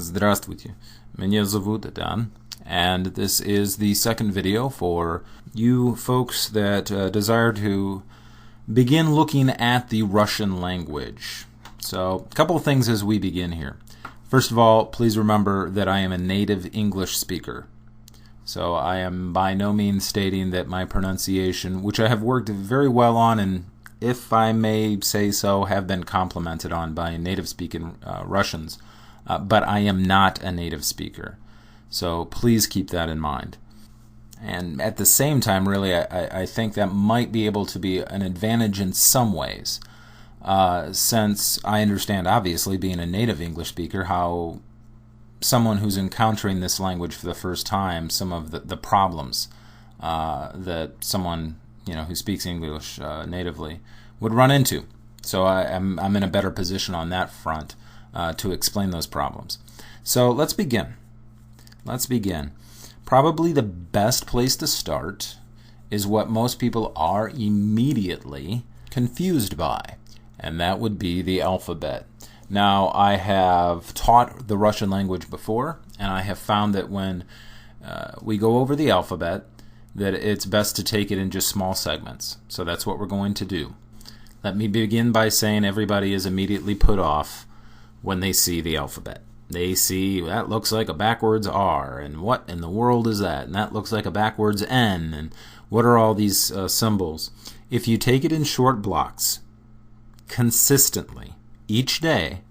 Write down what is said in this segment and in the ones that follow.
Здравствуйте. Меня зовут Dan, and this is the second video for you folks that desire to begin looking at the Russian language. So, a couple of things as we begin here. First of all, please remember that I am a native English speaker. So I am by no means stating that my pronunciation, which I have worked very well on and, if I may say so, have been complimented on by native-speaking Russians, but I am not a native speaker. So please keep that in mind. And at the same time, really, I think that might be able to be an advantage in some ways, since I understand, obviously, being a native English speaker, how someone who's encountering this language for the first time, some of the problems that someone who speaks English natively would run into. So I'm in a better position on that front to explain those problems. So let's begin. Probably the best place to start is what most people are immediately confused by, and that would be the alphabet. Now, I have taught the Russian language before, and I have found that when we go over the alphabet, that it's best to take it in just small segments. So that's what we're going to do. Let me begin by saying everybody is immediately put off when they see the alphabet. They see, that looks like a backwards R, and what in the world is that? And that looks like a backwards N, and what are all these symbols? If you take it in short blocks, consistently, each day,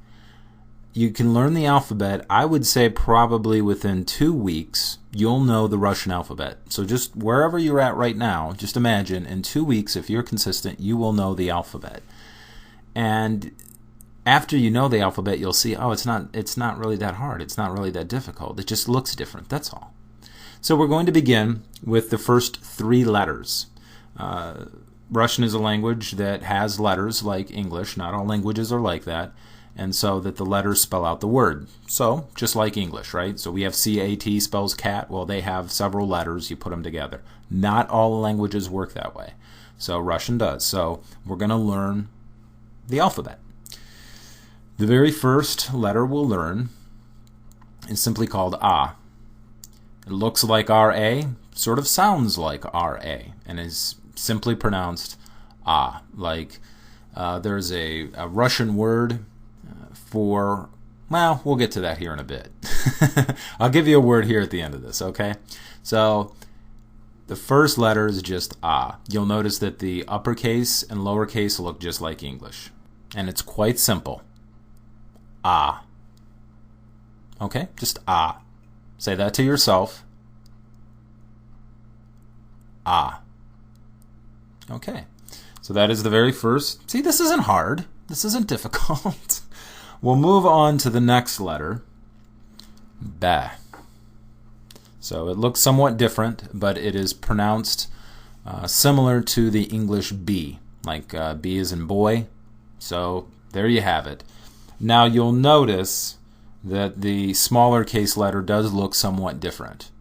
you can learn the alphabet. I would say probably within 2 weeks, you'll know the Russian alphabet. So just wherever you're at right now, just imagine in 2 weeks, if you're consistent, you will know the alphabet. And after you know the alphabet, you'll see, oh, it's not really that hard. It's not really that difficult. It just looks different. That's all. So we're going to begin with the first 3 letters. Russian is a language that has letters like English. Not all languages are like that. And so that the letters spell out the word. So, just like English, right? So we have C-A-T spells cat. Well, they have several letters. You put them together. Not all languages work that way. So Russian does. So we're going to learn the alphabet. The very first letter we'll learn is simply called A. It looks like R-A, sort of sounds like R-A, and is simply pronounced A. Like there's a Russian word for, well, we'll get to that here in a bit. I'll give you a word here at the end of this, okay? So the first letter is just A. You'll notice that the uppercase and lowercase look just like English. And it's quite simple. A. Okay? Just A. Say that to yourself. A. Okay. So that is the very first. See, this isn't hard. This isn't difficult. We'll move on to the next letter. B. So it looks somewhat different, but it is pronounced similar to the English B, like B as in boy. So there you have it. Now you'll notice that the smaller case letter does look somewhat different,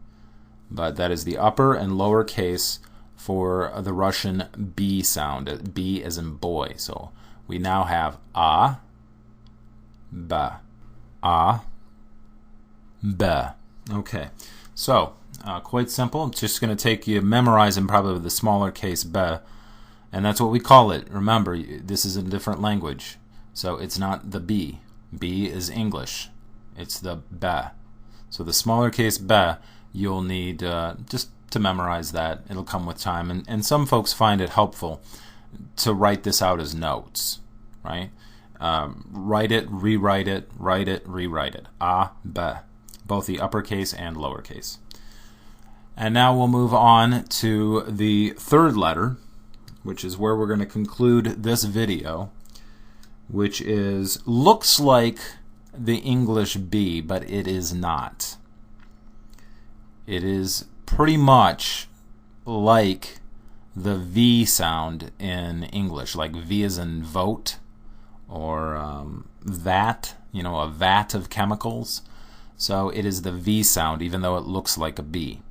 but that is the upper and lower case for the Russian B sound, B as in boy. So we now have A, B, A, B. Okay, so quite simple. It's just going to take you memorizing probably the smaller case B, and that's what we call it. Remember, this is a different language. So it's not the B. B is English. It's the B. So the smaller case B, you'll need just to memorize that. It'll come with time. And some folks find it helpful to write this out as notes, right? Write it, rewrite it, write it, rewrite it. A, B. Both the uppercase and lowercase. And now we'll move on to the third letter, which is where we're going to conclude this video, which looks like the English B, but it is not. It is pretty much like the V sound in English, like V as in vote, or vat, a vat of chemicals. So it is the V sound, even though it looks like a B.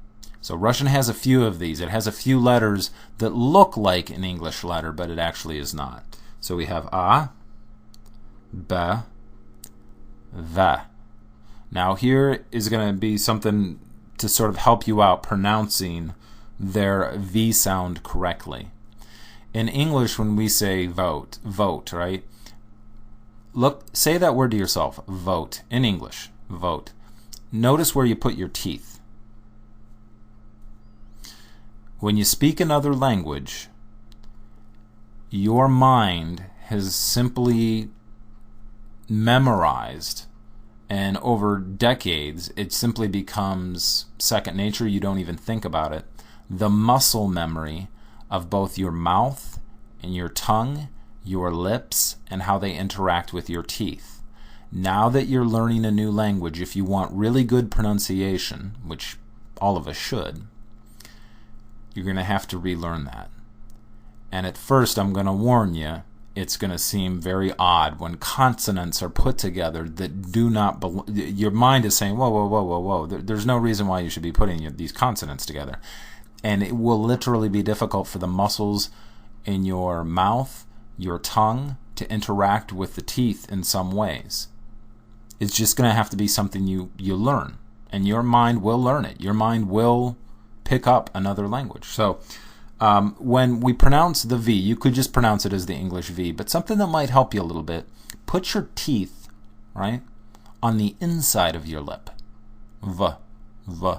So Russian has a few of these. It has a few letters that look like an English letter, but it actually is not. So we have A, B, V. Now here is going to be something to sort of help you out pronouncing their V sound correctly. In English, when we say vote, right? Look, say that word to yourself, vote, in English, vote. Notice where you put your teeth. When you speak another language, your mind has simply memorized, and over decades, it simply becomes second nature. You don't even think about it. The muscle memory of both your mouth and your tongue, your lips, and how they interact with your teeth. Now that you're learning a new language, if you want really good pronunciation, which all of us should, you're going to have to relearn that. And at first, I'm going to warn you, it's going to seem very odd when consonants are put together that do not belong. Your mind is saying, whoa, whoa, whoa, whoa, whoa. There's no reason why you should be putting these consonants together. And it will literally be difficult for the muscles in your mouth, your tongue, to interact with the teeth in some ways. It's just going to have to be something you learn. And your mind will learn it. Your mind will pick up another language. So when we pronounce the V, you could just pronounce it as the English V, but something that might help you a little bit, put your teeth, right, on the inside of your lip. V, V.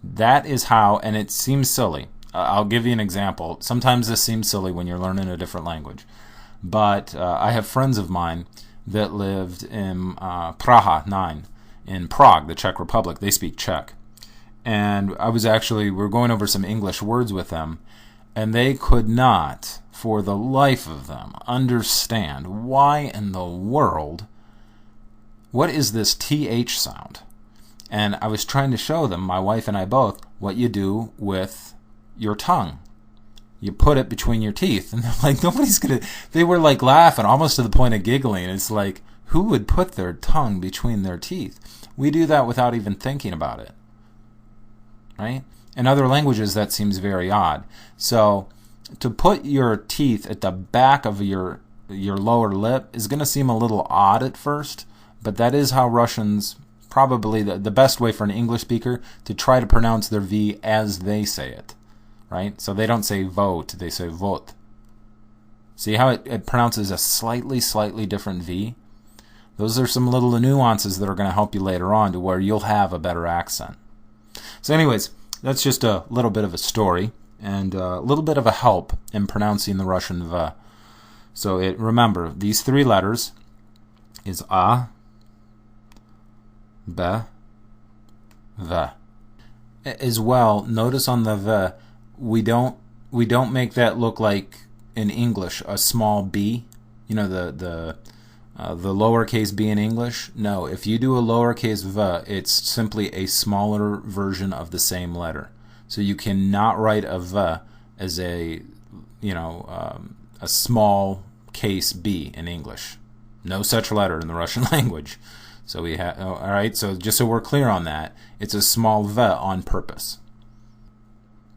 That is how, and it seems silly. I'll give you an example. Sometimes this seems silly when you're learning a different language. But I have friends of mine that lived in Praha 9, in Prague, the Czech Republic. They speak Czech. And we're going over some English words with them, and they could not, for the life of them, understand why in the world, what is this TH sound? And I was trying to show them, my wife and I both, what you do with your tongue. You put it between your teeth. And they're like, they were like laughing, almost to the point of giggling. It's like, who would put their tongue between their teeth? We do that without even thinking about it. Right? In other languages, that seems very odd. So to put your teeth at the back of your lower lip is going to seem a little odd at first, but that is how Russians, probably the best way for an English speaker to try to pronounce their V as they say it. Right? So they don't say vote, they say vot. See how it pronounces a slightly different V? Those are some little nuances that are going to help you later on to where you'll have a better accent. So anyways, that's just a little bit of a story and a little bit of a help in pronouncing the Russian V. So remember, these three letters is A, B, V. As well, notice on the V, we don't make that look like in English a small b. You know, the lowercase b in English. No, if you do a lowercase v, it's simply a smaller version of the same letter. So you cannot write a v as a small case b in English. No such letter in the Russian language. So we have, all right. So just so we're clear on that, it's a small v on purpose.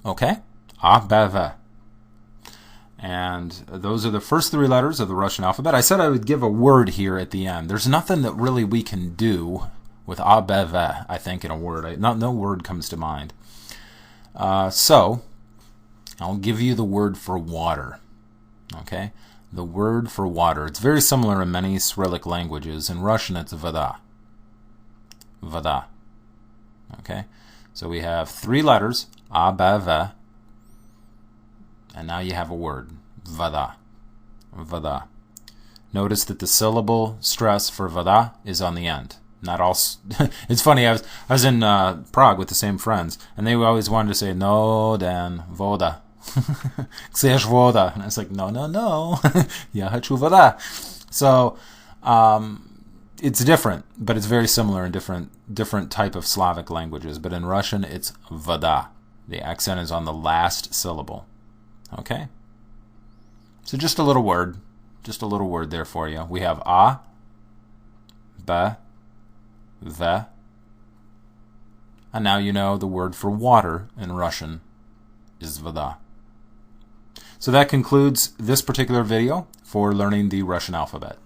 Okay. A, B, V. And those are the first three letters of the Russian alphabet. I said I would give a word here at the end. There's nothing that really we can do with A, B, V, I think, in a word. No word comes to mind. So I'll give you the word for water. Okay? The word for water. It's very similar in many Cyrillic languages. In Russian, it's voda. Voda. Okay? So we have three letters, A, B, V. And now you have a word, voda. Voda. Notice that the syllable stress for voda is on the end. Not all. It's funny. I was in Prague with the same friends, and they always wanted to say no, then voda. Chcesz voda? And I was like, no. Ja хочу voda. So it's different, but it's very similar in different type of Slavic languages. But in Russian, it's voda. The accent is on the last syllable. Okay? So just a little word there for you. We have A, B, V, and now you know the word for water in Russian is voda. So that concludes this particular video for learning the Russian alphabet.